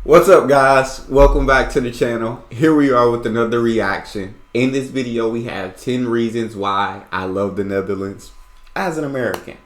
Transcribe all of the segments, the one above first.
What's up, guys? Welcome back to the channel. Here we are with another reaction. In this video we have 10 reasons why I love the Netherlands as an American.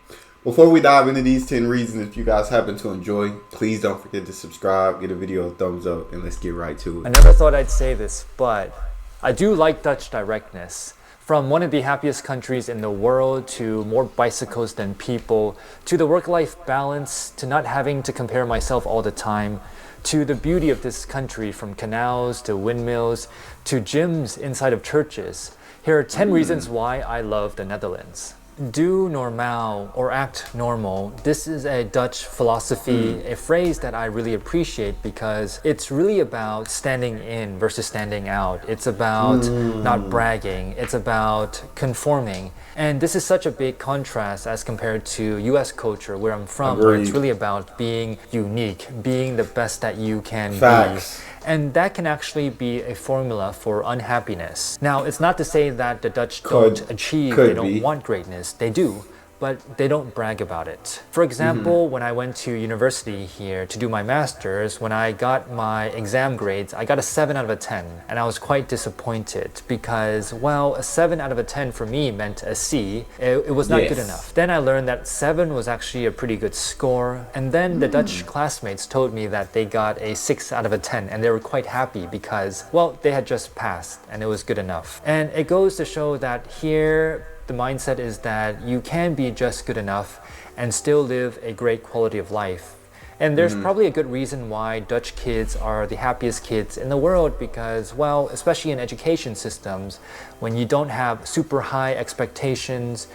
Before we dive into these 10 reasons, if you guys happen to enjoy, please don't forget to subscribe, give the video a thumbs up, and let's get right to it. I never thought I'd say this, but I do like Dutch directness. From one of the happiest countries in the world, to more bicycles than people, to the work-life balance, to not having to compare myself all the time, to the beauty of this country, from canals to windmills to gyms inside of churches. Here are 10 reasons why I love the Netherlands. Do normaal, or act normal. This is a Dutch philosophy, a phrase that I really appreciate because it's really about standing in versus standing out. It's about not bragging. It's about conforming. And this is such a big contrast as compared to US culture where I'm from, where it's really about being unique, being the best that you can be. And that can actually be a formula for unhappiness. Now, it's not to say that the Dutch don't achieve, they don't want greatness. They do, but they don't brag about it. For example, when I went to university here to do my master's, when I got my exam grades, I got a 7 out of a 10. And I was quite disappointed because, well, a 7 out of a 10 for me meant a C. It was not good enough. Then I learned that 7 was actually a pretty good score. And then the Dutch classmates told me that they got a 6 out of a 10 and they were quite happy because, well, they had just passed and it was good enough. And it goes to show that here, the mindset is that you can be just good enough and still live a great quality of life. And there's probably a good reason why Dutch kids are the happiest kids in the world because, well, especially in education systems, when you don't have super high expectations,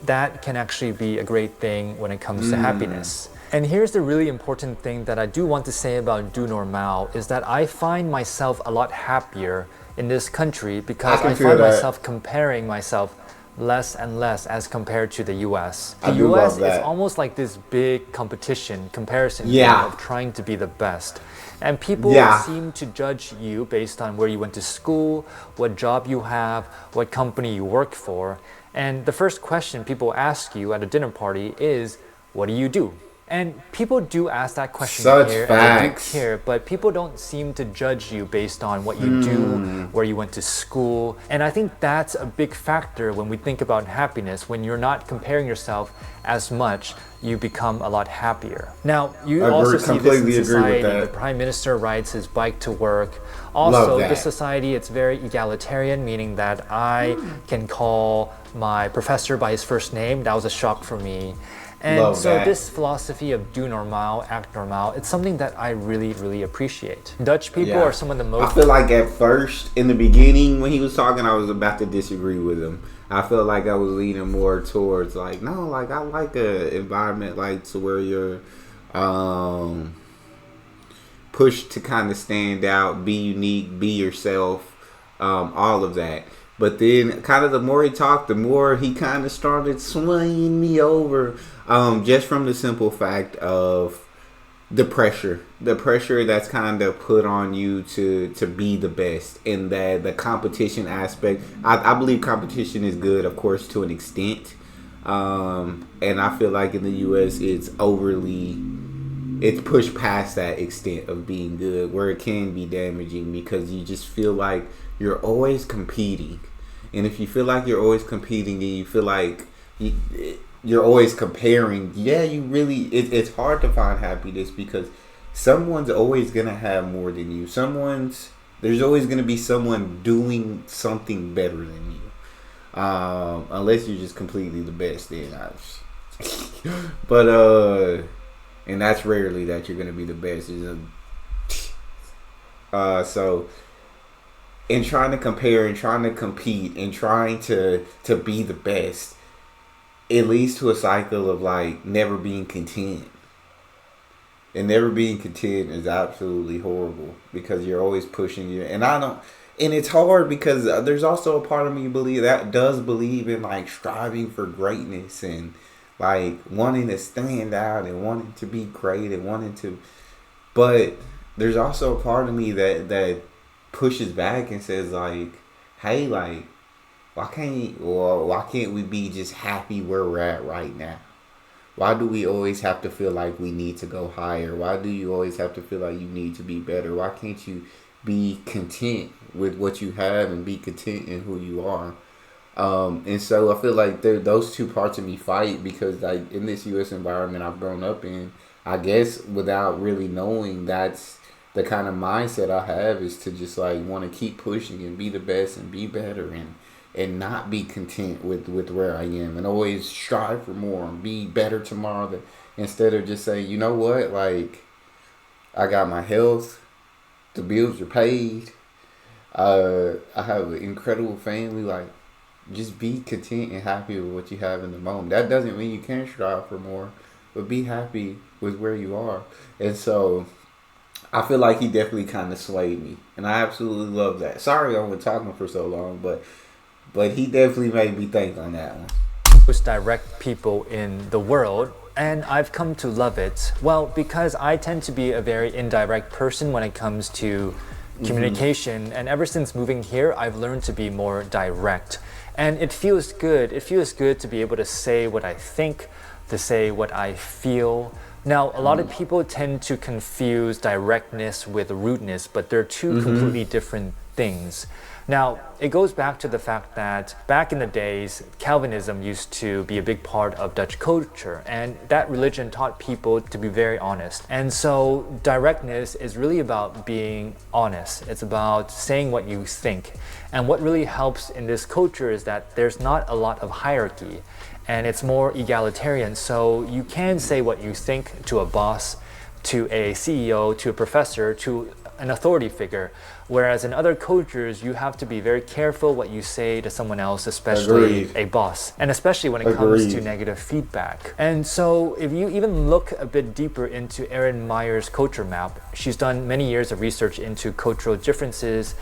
that can actually be a great thing when it comes to happiness. And here's the really important thing that I do want to say about do normaal is that I find myself a lot happier in this country because I find myself comparing myself less and less as compared to the US. The US is almost like this big comparison of trying to be the best. And people seem to judge you based on where you went to school, what job you have, what company you work for. And the first question people ask you at a dinner party is, what do you do? And people do ask that question here, and they do care, but people don't seem to judge you based on what you do, where you went to school. And I think that's a big factor when we think about happiness. When you're not comparing yourself as much, you become a lot happier. Now, you also see this in society. The Prime Minister rides his bike to work. Also, this society, it's very egalitarian, meaning that I can call my professor by his first name. That was a shock for me. And this philosophy of do normaal, act normaal, it's something that I really, really appreciate. Dutch people are some of the most... I feel like at first, in the beginning, when he was talking, I was about to disagree with him. I felt like I was leaning more towards like, no, like I like an environment like to where you're pushed to kind of stand out, be unique, be yourself, all of that. But then kind of the more he talked, the more he kind of started swaying me over. Just from the simple fact of the pressure that's kind of put on you to be the best, and that the competition aspect. I believe competition is good, of course, to an extent. And I feel like in the US it's pushed past that extent of being good, where it can be damaging because you just feel like you're always competing. And if you feel like you're always competing and you feel like you're always comparing, it's hard to find happiness because someone's always going to have more than you. There's always going to be someone doing something better than you. Unless you're just completely the best, then and that's rarely that you're going to be the best. So in trying to compare and trying to compete and trying to be the best, it leads to a cycle of like never being content. And never being content is absolutely horrible because you're always pushing you. And it's hard because there's also a part of me that does believe in like striving for greatness and like wanting to stand out and wanting to be great and but there's also a part of me that pushes back and says like, hey, like, why can't we be just happy where we're at right now? Why do we always have to feel like we need to go higher? Why do you always have to feel like you need to be better? Why can't you be content with what you have and be content in who you are? And so I feel like those two parts of me fight, because like in this U.S. environment I've grown up in, I guess without really knowing, that's the kind of mindset I have, is to just like want to keep pushing and be the best and be better, and not be content with where I am, and always strive for more and be better tomorrow. Instead of just saying, you know what, like I got my health, the bills are paid, I have an incredible family, like just be content and happy with what you have in the moment. That doesn't mean you can't strive for more, but be happy with where you are. And so I feel like he definitely kind of swayed me, and I absolutely love that. Sorry I was talking for so long, but he definitely made me think on that one. Most direct people in the world, and I've come to love it. Well, because I tend to be a very indirect person when it comes to communication, and ever since moving here, I've learned to be more direct. And it feels good. It feels good to be able to say what I think, to say what I feel. Now, a lot of people tend to confuse directness with rudeness, but they're two completely different things. Now, it goes back to the fact that back in the days, Calvinism used to be a big part of Dutch culture, and that religion taught people to be very honest. And so directness is really about being honest. It's about saying what you think. And what really helps in this culture is that there's not a lot of hierarchy, and it's more egalitarian. So you can say what you think to a boss, to a CEO, to a professor, to an authority figure. Whereas in other cultures, you have to be very careful what you say to someone else, especially a boss, and especially when it comes to negative feedback. And so if you even look a bit deeper into Erin Meyer's culture map, she's done many years of research into cultural differences.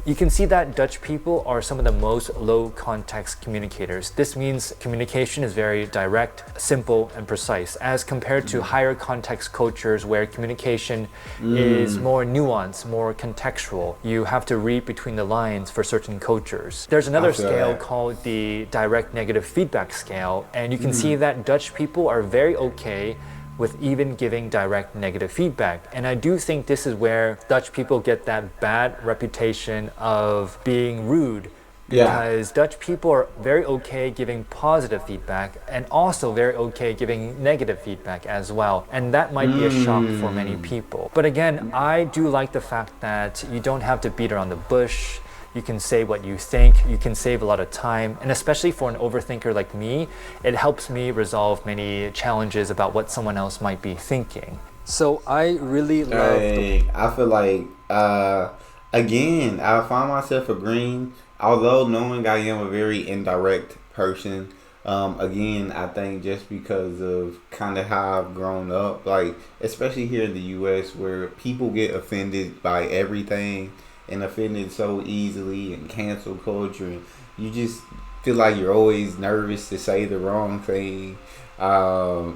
You can see that Dutch people are some of the most low context communicators. This means communication is very direct, simple, and precise, as compared to higher context cultures where communication is more nuanced, more contextual. You have to read between the lines for certain cultures. There's another scale called the direct negative feedback scale, and you can see that Dutch people are very okay with even giving direct negative feedback. And I do think this is where Dutch people get that bad reputation of being rude, because Dutch people are very okay giving positive feedback and also very okay giving negative feedback as well. And that might be a shock for many people. But again, I do like the fact that you don't have to beat around the bush. You can say what you think, you can save a lot of time, and especially for an overthinker like me, it helps me resolve many challenges about what someone else might be thinking. So I really love I feel like, again, I find myself agreeing, although knowing I am a very indirect person. Again, I think just because of kind of how I've grown up, like, especially here in the U.S., where people get offended by everything, and offended so easily, and cancel culture, and you just feel like you're always nervous to say the wrong thing,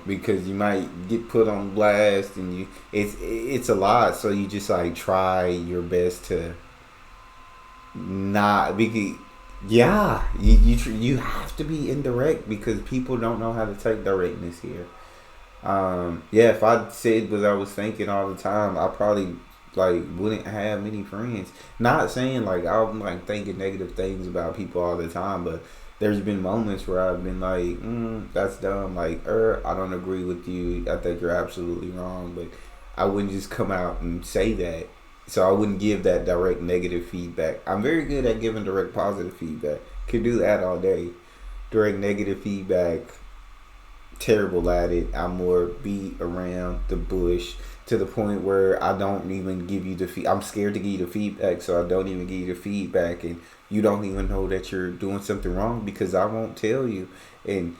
because you might get put on blast, and it's a lot. So you just like try your best to not be. Yeah, you have to be indirect, because people don't know how to take directness here. If I said what I was thinking all the time, I probably like wouldn't have many friends. Not saying like I'm like thinking negative things about people all the time, but there's been moments where I've been like, that's dumb, like, I don't agree with you, I think you're absolutely wrong, but I wouldn't just come out and say that. So I wouldn't give that direct negative feedback. I'm very good at giving direct positive feedback. Could do that all day. Direct negative feedback, terrible at it. I'm more beat around the bush, to the point where I don't even give you the I'm scared to give you the feedback, so I don't even give you the feedback, and you don't even know that you're doing something wrong, because I won't tell you. And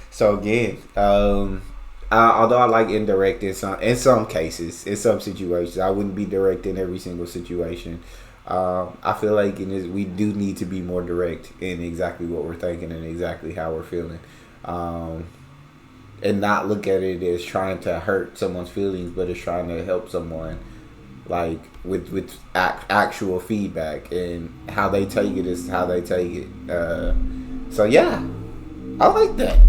so again, although I like indirect in some cases, in some situations, I wouldn't be direct in every single situation. I feel like we do need to be more direct in exactly what we're thinking and exactly how we're feeling. And not look at it as trying to hurt someone's feelings, but as trying to help someone, like with actual feedback, and how they take it is how they take it. So yeah, I like that.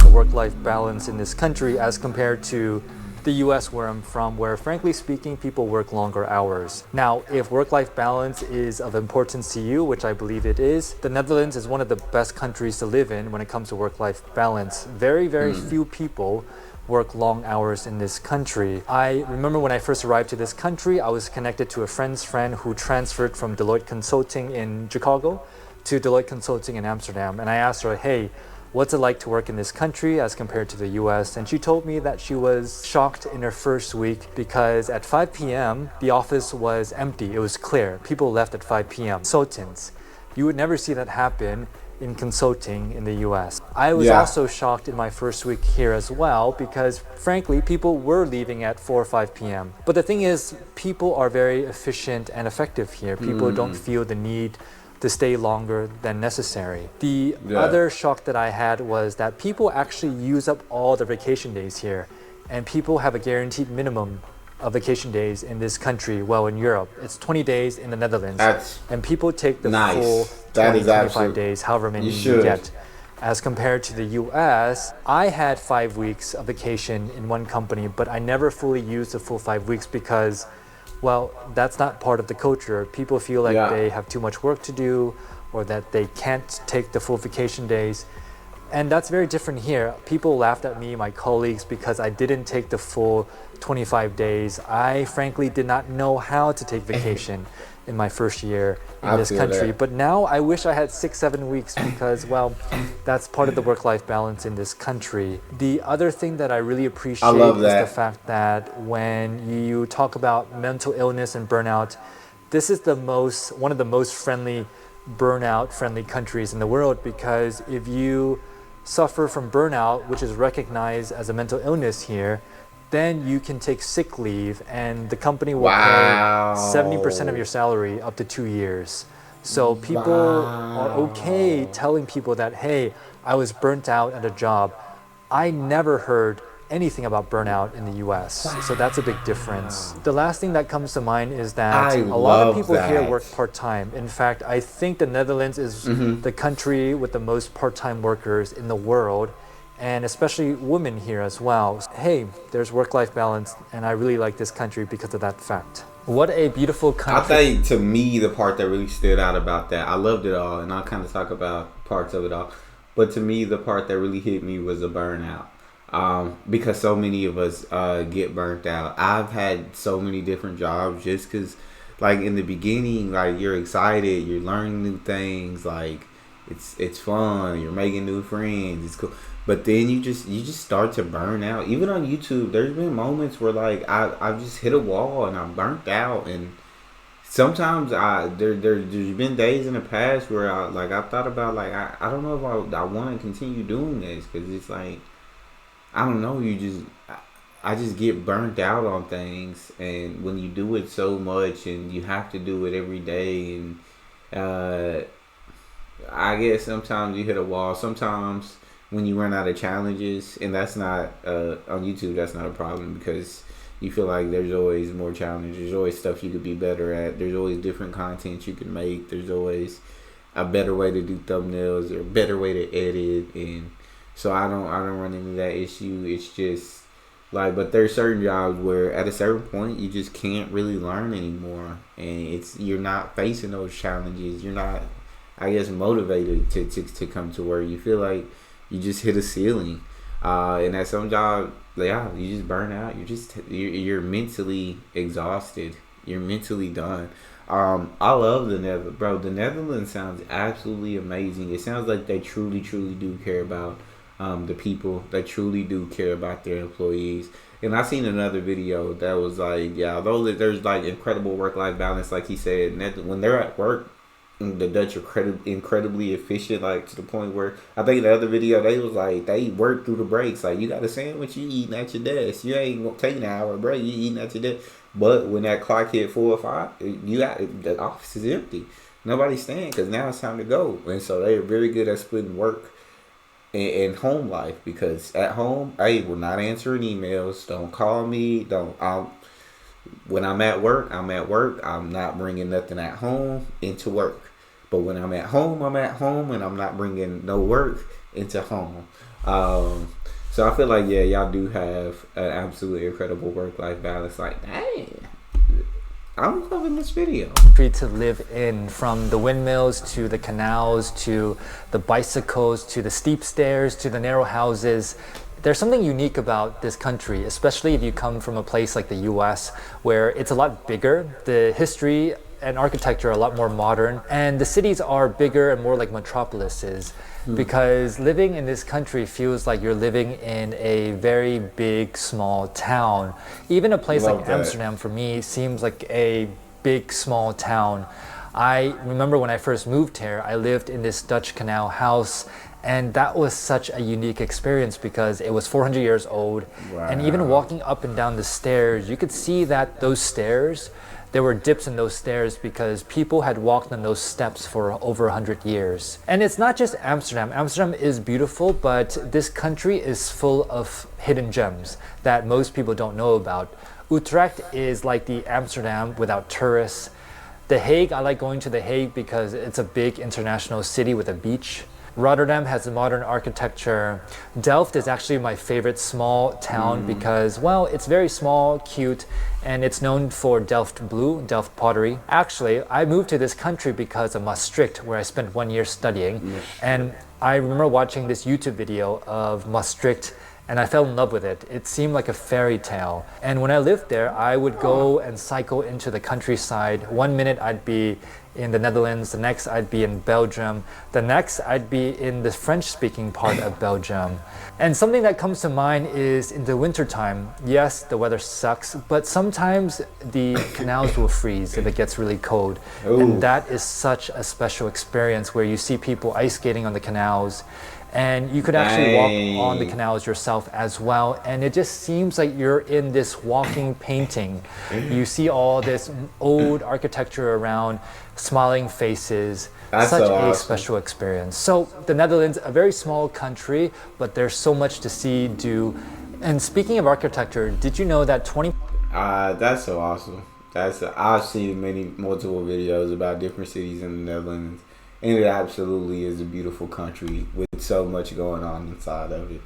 to work-life balance in this country as compared to the US where I'm from, where frankly speaking, people work longer hours. Now, if work-life balance is of importance to you, which I believe it is, the Netherlands is one of the best countries to live in when it comes to work-life balance. Very, very few people work long hours in this country. I remember when I first arrived to this country, I was connected to a friend's friend who transferred from Deloitte Consulting in Chicago to Deloitte Consulting in Amsterdam. And I asked her, hey, what's it like to work in this country as compared to the US? And she told me that she was shocked in her first week because at 5 p.m., the office was empty. It was clear. People left at 5 p.m. Consultants. You would never see that happen in consulting in the US. I was also shocked in my first week here as well because frankly, people were leaving at 4 or 5 p.m. But the thing is, people are very efficient and effective here. People don't feel the need to stay longer than necessary. The other shock that I had was that people actually use up all the vacation days here, and people have a guaranteed minimum of vacation days in this country. Well, in Europe, it's 20 days in the Netherlands, and people take the full 20, 25 days, however many you get. As compared to the US, I had 5 weeks of vacation in one company, but I never fully used the full 5 weeks because, well, that's not part of the culture. People feel like they have too much work to do or that they can't take the full vacation days. And that's very different here. People laughed at me, my colleagues, because I didn't take the full 25 days. I frankly did not know how to take vacation in my first year in this country. But now I wish I had 6-7 weeks because, well, that's part of the work-life balance in this country. The other thing that I really appreciate is the fact that when you talk about mental illness and burnout, this is one of the most burnout-friendly countries in the world, because if you suffer from burnout, which is recognized as a mental illness here, then you can take sick leave and the company will pay 70% of your salary up to 2 years. So people are okay telling people that, hey, I was burnt out at a job. I never heard anything about burnout in the US. So that's a big difference. The last thing that comes to mind is that a lot of people here work part-time. In fact, I think the Netherlands is the country with the most part-time workers in the world, and especially women here as well. Hey, there's work-life balance, and I really like this country because of that fact. What a beautiful country. I think to me, the part that really stood out about that, I loved it all, and I'll kind of talk about parts of it all, but to me, the part that really hit me was the burnout. Because so many of us get burnt out. I've had so many different jobs just because, like, in the beginning, like, you're excited, you're learning new things, like, it's fun, you're making new friends, it's cool. But then you just start to burn out. Even on YouTube, there's been moments where, like, I've just hit a wall and I'm burnt out. And sometimes there's been days in the past where I've thought about, like, I don't know if I want to continue doing this, because it's like, I don't know, I just get burnt out on things, and when you do it so much and you have to do it every day, and I guess sometimes you hit a wall. Sometimes when you run out of challenges, and that's not on YouTube, that's not a problem, because you feel like there's always more challenges, there's always stuff you could be better at, there's always different content you can make, there's always a better way to do thumbnails or a better way to edit, and so I don't run into that issue. It's just like, but there's certain jobs where at a certain point you just can't really learn anymore, and you're not facing those challenges. You're not, I guess, motivated to come to work. You feel like you just hit a ceiling, and at some job, you just burn out. You're mentally exhausted. You're mentally done. I love the Netherlands, bro. The Netherlands sounds absolutely amazing. It sounds like they truly do care about the people. They truly do care about their employees. And I seen another video that was like, although there's like incredible work-life balance, like he said, when they're at work, the Dutch are incredibly efficient, like to the point where I think the other video they was like they work through the breaks. Like, you got a sandwich, you eating at your desk. You ain't taking an hour break, you eating at your desk. But when that clock hit 4 or 5, the office is empty. Nobody's staying because now it's time to go. And so they're very good at splitting work and home life, because at home, we're not answering emails. Don't call me. When I'm at work, I'm at work. I'm not bringing nothing at home into work. But when I'm at home, and I'm not bringing no work into home. So I feel like, yeah, y'all do have an absolutely incredible work-life balance. Like, dang, I'm loving this video. To live in, from the windmills to the canals to the bicycles to the steep stairs to the narrow houses. There's something unique about this country, especially if you come from a place like the US, where it's a lot bigger. The history and architecture are a lot more modern, and the cities are bigger and more like metropolises. Because living in this country feels like you're living in a very big, small town. Even a place like Amsterdam, for me, seems like a big, small town. I remember when I first moved here, I lived in this Dutch canal house, and that was such a unique experience because it was 400 years old. Wow. And even walking up and down the stairs, you could see that those stairs, there were dips in those stairs because people had walked on those steps for over 100 years. And it's not just Amsterdam. Amsterdam is beautiful, but this country is full of hidden gems that most people don't know about. Utrecht is like the Amsterdam without tourists. The Hague, I like going to The Hague because it's a big international city with a beach. Rotterdam has a modern architecture. Delft is actually my favorite small town because, well, it's very small, cute, and it's known for Delft blue, Delft pottery. Actually, I moved to this country because of Maastricht, where I spent 1 year studying. And I remember watching this YouTube video of Maastricht, and I fell in love with it. It seemed like a fairy tale. And when I lived there, I would go and cycle into the countryside. 1 minute I'd be in the Netherlands, the next I'd be in Belgium, the next I'd be in the French-speaking part of Belgium. And something that comes to mind is in the wintertime, yes, the weather sucks, but sometimes the canals will freeze if it gets really cold. Ooh. And that is such a special experience where you see people ice skating on the canals, and you could actually walk on the canals yourself as well. And it just seems like you're in this walking painting. You see all this old architecture around, smiling faces. That's such so a awesome. special experience. So the Netherlands, a very small country, but there's so much to see, do. And speaking of architecture, did you know that That's so awesome. I've seen multiple videos about different cities in the Netherlands. And it absolutely is a beautiful country with so much going on inside of it.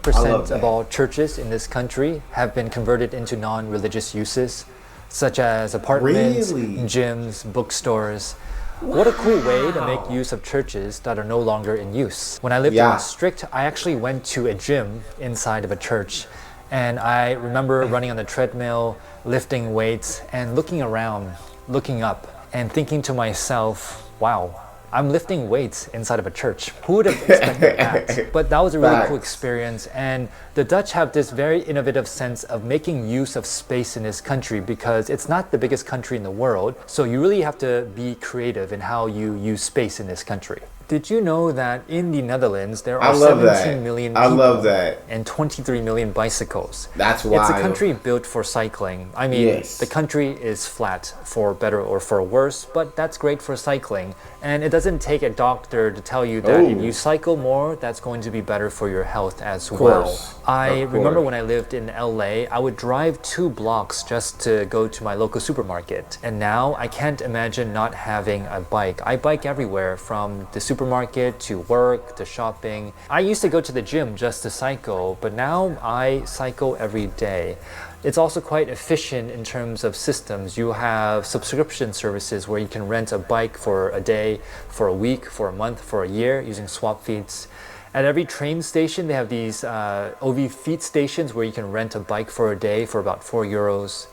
percent of all churches in this country have been converted into non-religious uses, such as apartments, gyms, bookstores. What a cool way to make use of churches that are no longer in use. When I lived in Maastricht, I actually went to a gym inside of a church. And I remember running on the treadmill, lifting weights, and looking around, looking up, and thinking to myself, wow, I'm lifting weights inside of a church. Who would have expected that? But that was a really cool experience. And the Dutch have this very innovative sense of making use of space in this country because it's not the biggest country in the world. So you really have to be creative in how you use space in this country. Did you know that in the Netherlands there are 17 million people and 23 million bicycles? That's wild. It's a country built for cycling. I mean, the country is flat, for better or for worse, but that's great for cycling. And it doesn't take a doctor to tell you that if you cycle more, that's going to be better for your health as well. I remember when I lived in LA, I would drive 2 blocks just to go to my local supermarket. And now I can't imagine not having a bike. I bike everywhere, from the supermarket to work to shopping. I used to go to the gym just to cycle, but now I cycle every day. It's also quite efficient in terms of systems. You have subscription services where you can rent a bike for a day, for a week, for a month, for a year using swap feeds. At every train station, they have these OV feed stations where you can rent a bike for a day for about €4.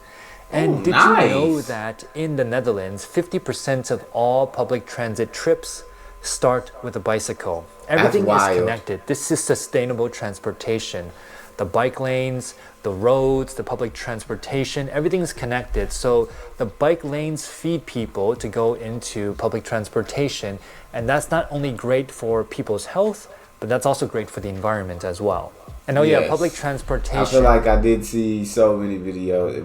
And did you know that in the Netherlands, 50% of all public transit trips start with a bicycle? Everything is connected. This is sustainable transportation. The bike lanes, the roads, the public transportation, everything is connected. So the bike lanes feed people to go into public transportation. And that's not only great for people's health, but that's also great for the environment as well. And public transportation. I feel like I did see so many videos.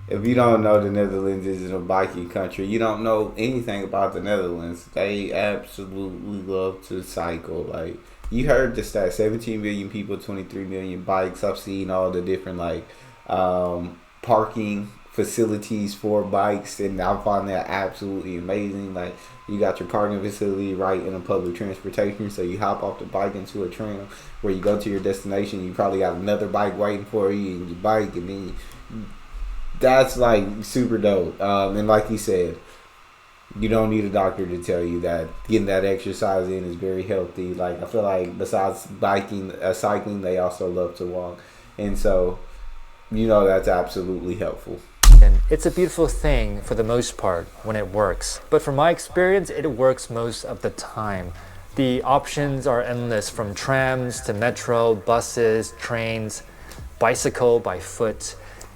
If you don't know the Netherlands is a biking country, you don't know anything about the Netherlands. They absolutely love to cycle. Like, you heard the stat, 17 million people, 23 million bikes. I've seen all the different parking facilities for bikes, and I find that absolutely amazing. Like, you got your parking facility right in a public transportation, so you hop off the bike into a tram where you go to your destination. You probably got another bike waiting for you, and you bike, and then that's like super dope. And like you said, you don't need a doctor to tell you that getting that exercise in is very healthy. Like, I feel like besides biking, cycling, they also love to walk, and so that's absolutely helpful. And it's a beautiful thing for the most part when it works. But from my experience, it works most of the time. The options are endless, from trams to metro, buses, trains, bicycle, by foot.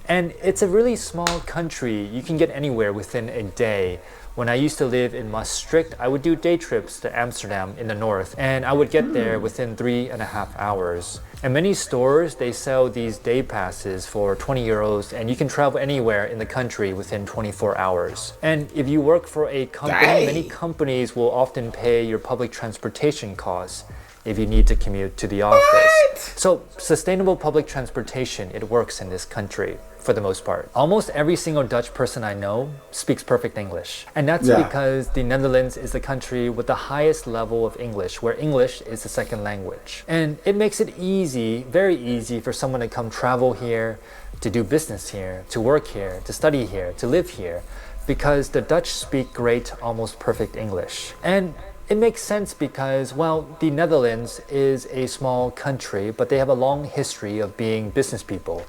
And it's a really small country. You can get anywhere within a day. When I used to live in Maastricht, I would do day trips to Amsterdam in the north, and I would get there within 3.5 hours. And many stores, they sell these day passes for 20 euros, and you can travel anywhere in the country within 24 hours. And if you work for a company, many companies will often pay your public transportation costs if you need to commute to the office. So sustainable public transportation, it works in this country for the most part. Almost every single Dutch person I know speaks perfect English. And that's because the Netherlands is the country with the highest level of English, where English is the second language. And it makes it easy, very easy, for someone to come travel here, to do business here, to work here, to study here, to live here, because the Dutch speak great, almost perfect English. And it makes sense because, well, the Netherlands is a small country, but they have a long history of being business people,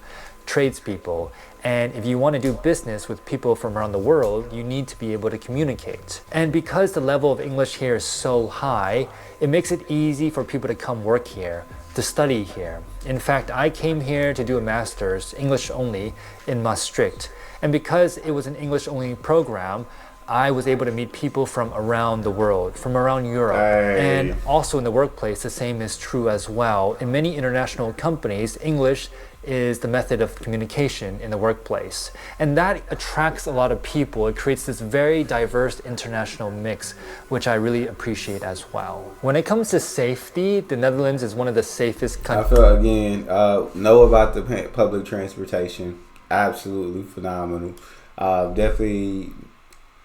tradespeople. And if you want to do business with people from around the world, you need to be able to communicate. And because the level of English here is so high, it makes it easy for people to come work here, to study here. In fact, I came here to do a master's, English only, in Maastricht. And because it was an English only program, I was able to meet people from around the world, from around Europe. And also in the workplace, the same is true as well. In many international companies, English is the method of communication in the workplace. And that attracts a lot of people. It creates this very diverse international mix, which I really appreciate as well. When it comes to safety, the Netherlands is one of the safest countries. I feel, again, know about the public transportation. Absolutely phenomenal. Definitely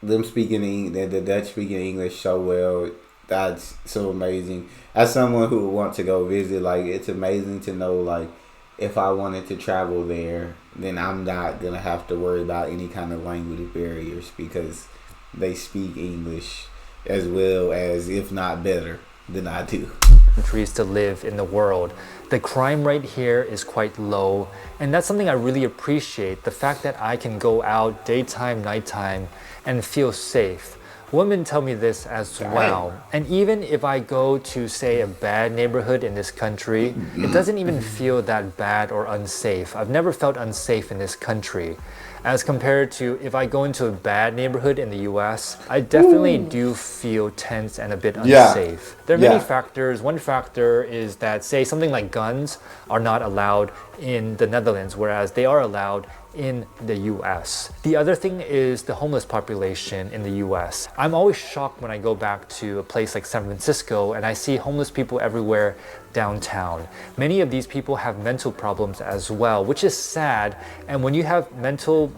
them speaking the Dutch speaking English so well, that's so amazing. As someone who would want to go visit, like, it's amazing to know, like, if I wanted to travel there, then I'm not gonna have to worry about any kind of language barriers, because they speak English as well as, if not better, than I do. Countries to live in the world. The crime rate here is quite low, and that's something I really appreciate, the fact that I can go out daytime, nighttime, and feel safe. Women tell me this as well. And even if I go to, say, a bad neighborhood in this country, it doesn't even feel that bad or unsafe. I've never felt unsafe in this country. As compared to if I go into a bad neighborhood in the US, I definitely do feel tense and a bit unsafe. There are many factors. One factor is that, say, something like guns are not allowed in the Netherlands, whereas they are allowed in the US. The other thing is the homeless population in the US. I'm always shocked when I go back to a place like San Francisco and I see homeless people everywhere downtown. Many of these people have mental problems as well, which is sad. And when you have mental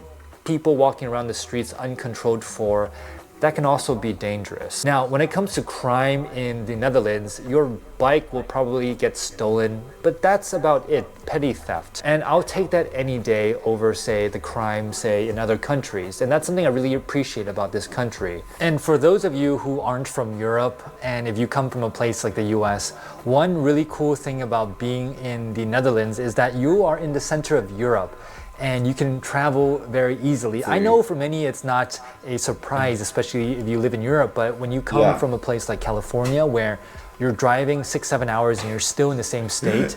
people walking around the streets uncontrolled for, that can also be dangerous. Now, when it comes to crime in the Netherlands, your bike will probably get stolen, but that's about it, petty theft. And I'll take that any day over, say, the crime, say, in other countries. And that's something I really appreciate about this country. And for those of you who aren't from Europe, and if you come from a place like the US, one really cool thing about being in the Netherlands is that you are in the center of Europe, and you can travel very easily. I know for many it's not a surprise, especially if you live in Europe, but when you come from a place like California where you're driving 6-7 hours and you're still in the same state,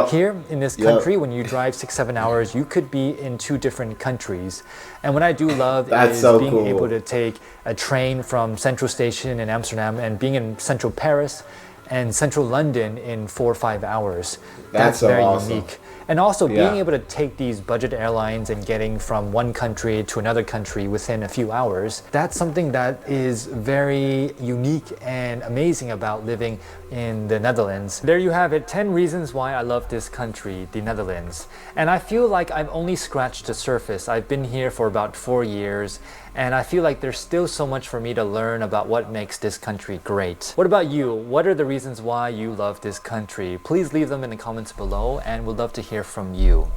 here in this country, when you drive 6-7 hours, you could be in 2 different countries. And what I do love is being able to take a train from Central Station in Amsterdam and being in Central Paris and Central London in 4 or 5 hours. That's very unique. And also being Yeah. able to take these budget airlines and getting from one country to another country within a few hours, that's something that is very unique and amazing about living in the Netherlands. There you have it, 10 reasons why I love this country, the Netherlands. And I feel like I've only scratched the surface. I've been here for about 4 years, and I feel like there's still so much for me to learn about what makes this country great. What about you? What are the reasons why you love this country? Please leave them in the comments below, and we'd love to hear from you.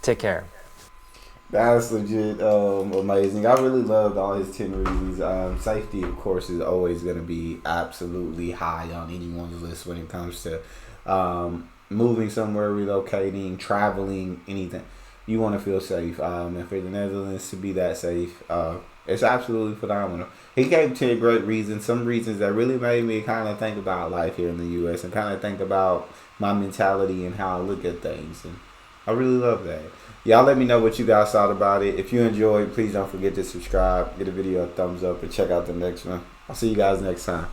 Take care. That's legit amazing. I really loved all his 10 reasons. Safety, of course, is always going to be absolutely high on anyone's list when it comes to moving somewhere, relocating, traveling, anything. You want to feel safe. And for the Netherlands to be that safe, it's absolutely phenomenal. He gave 10 great reasons, some reasons that really made me kind of think about life here in the U.S. and kind of think about my mentality and how I look at things. And I really love that. Y'all let me know what you guys thought about it. If you enjoyed, please don't forget to subscribe, give the video a thumbs up, and check out the next one. I'll see you guys next time.